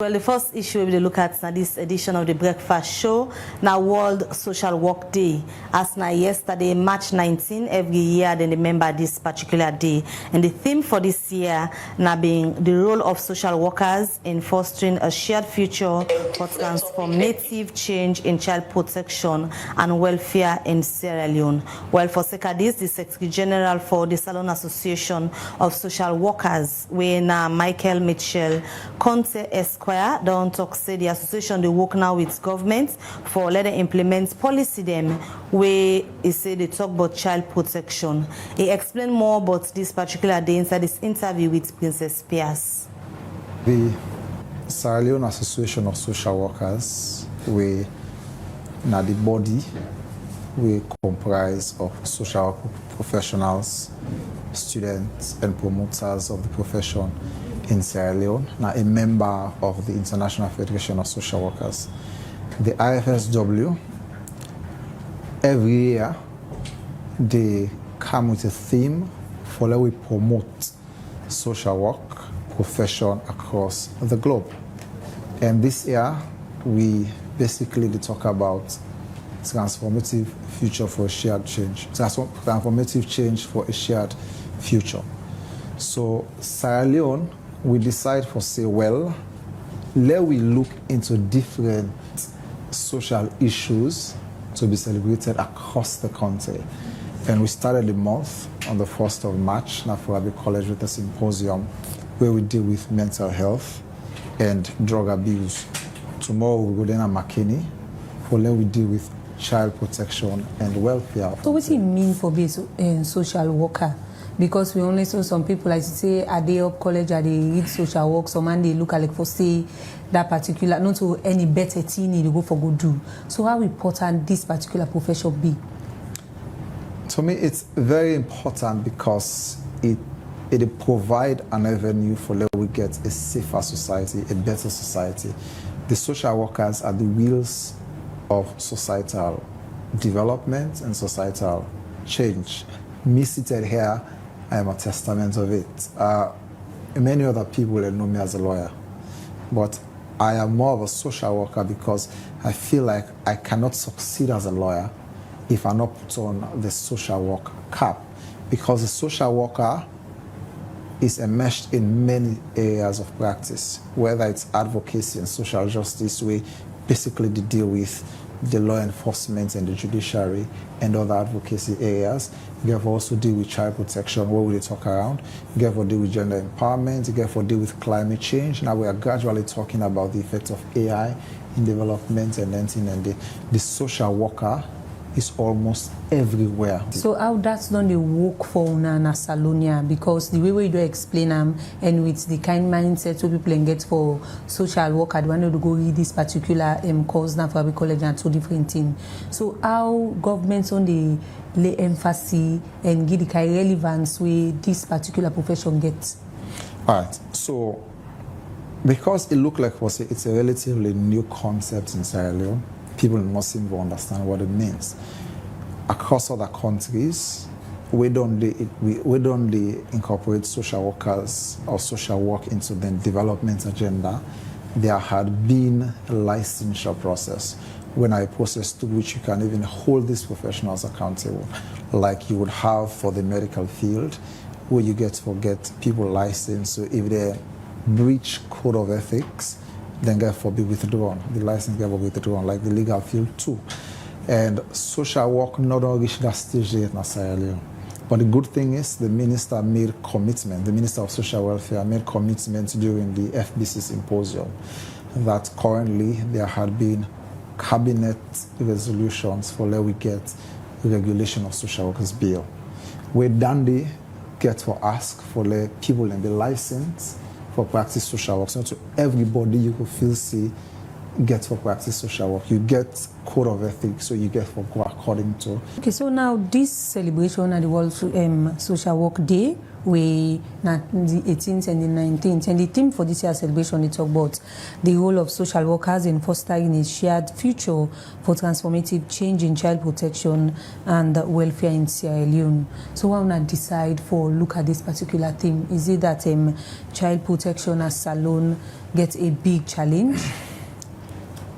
Well, the first issue we will look at now this edition of the Breakfast Show, now World Social Work Day. As now yesterday, March 19, every year they remember this particular day. And the theme for this year now being the role of social workers in fostering a shared future for transformative change in child protection and welfare in Sierra Leone. Well, for sake of this, the Secretary General for the Salone Association of Social Workers, where now Michael Mitchell Conteh Esquire don't talk say the association they work now with government for let them implement policy them where he say they talk about child protection. He explained more about this particular day inside this interview with Princess Pierce. The Sierra Leone Association of Social Workers, we now the body we comprise of social professionals, students and promoters of the profession in Sierra Leone, now a member of the International Federation of Social Workers. The IFSW, every year, they come with a theme for how we promote social work profession across the globe. And this year, we basically talk about transformative future for a shared change, transformative change for a shared future. So Sierra Leone, we decide for say, well, let we look into different social issues to be celebrated across the country. And we started the month on the 1st of March, now for Abbey College with a symposium where we deal with mental health and drug abuse. Tomorrow we go then at Makeni for let we deal with child protection and welfare. So what does it mean for being a social worker? Because we only saw some people, like you say, are they up college, are they read social work, some man they look at like for say that particular, not to any better thing they go for good do. So how important this particular profession be? To me, it's very important because it provide an avenue for let we get a safer society, a better society. The social workers are the wheels of societal development and societal change. Me seated here, I am a testament of it. Many other people know me as a lawyer, but I am more of a social worker because I feel like I cannot succeed as a lawyer if I not put on the social work cap, because the social worker is enmeshed in many areas of practice, whether it's advocacy and social justice, we basically deal with the law enforcement and the judiciary and other advocacy areas. You have also deal with child protection, where we talk around. You have to deal with gender empowerment. You have to deal with climate change. Now we are gradually talking about the effect of AI in development and the social worker is almost everywhere. So how that's done the work for Nana Salonia? Because the way we do explain them and with the kind mindset so people can get for social work, I want to go read this particular course now for college and two different things. So how governments on the lay emphasis and give the kind of relevance where this particular profession gets? All right. So because it looked like it's a relatively new concept in Sierra Leone, people must seem to understand what it means. Across other countries, we don't incorporate social workers or social work into the development agenda. There had been a licensure process, when a process to which you can even hold these professionals accountable, like you would have for the medical field, where you get people licensed. So if they breach code of ethics, then therefore be withdrawn. The license get withdrawn, like the legal field too. And social work not only reached that stage yet in Sierra Leone. But the good thing is the minister made commitment, the Minister of Social Welfare made commitments during the FBC symposium that currently there had been cabinet resolutions for let we get regulation of social workers bill. Where Dandy get for ask for let people and be licensed for practice social work. So to everybody you could feel see get for practice social work. You get code of ethics, so you get for go according to. Okay, so now this celebration at the World Social Work Day, we the 18th and the 19th, and the theme for this year's celebration they talk about the role of social workers in fostering a shared future for transformative change in child protection and welfare in Sierra Leone. So why not decide for look at this particular theme? Is it that child protection as Salone get a big challenge?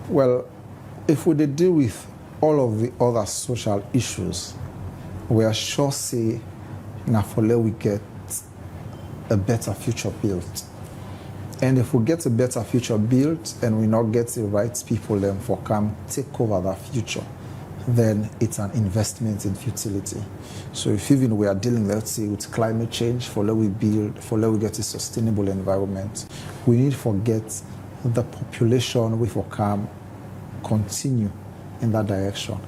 Well, if we deal with all of the other social issues, we are sure say now for we get a better future built. And if we get a better future built and we not get the right people then for come take over that future, then it's an investment in futility. So if even we are dealing, let's say, with climate change, for we build, for we get a sustainable environment, we need to forget the population we for come continue in that direction.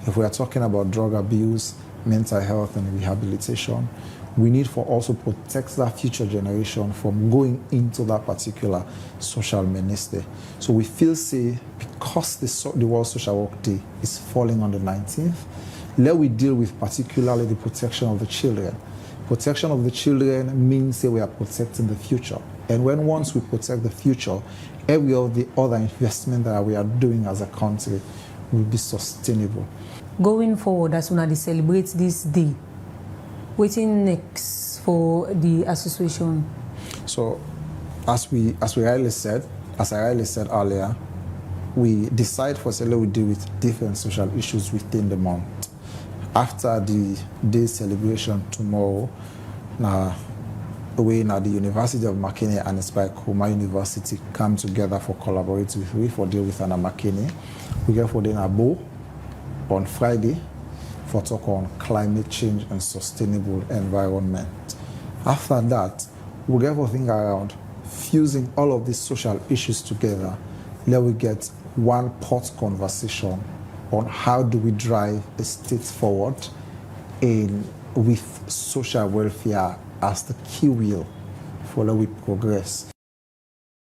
If we are talking about drug abuse, mental health and rehabilitation, we need for also protect that future generation from going into that particular social ministry. So we feel say because the World Social Work Day is falling on the 19th, let we deal with particularly the protection of the children. Protection of the children means that we are protecting the future. And once we protect the future, every of the other investment that we are doing as a country will be sustainable. Going forward, as soon as they celebrate this day, waiting next for the association? So, as I rightly said earlier, we decide for we deal with different social issues within the month. After the day celebration tomorrow, we at the University of Makeni and Koroma University come together for collaborate with for deal with Makeni. We get for dinner bow on Friday for talk on climate change and sustainable environment. After that, we get for think around fusing all of these social issues together. Then we get one pot conversation on how do we drive a state forward with social welfare as the key wheel for how we progress.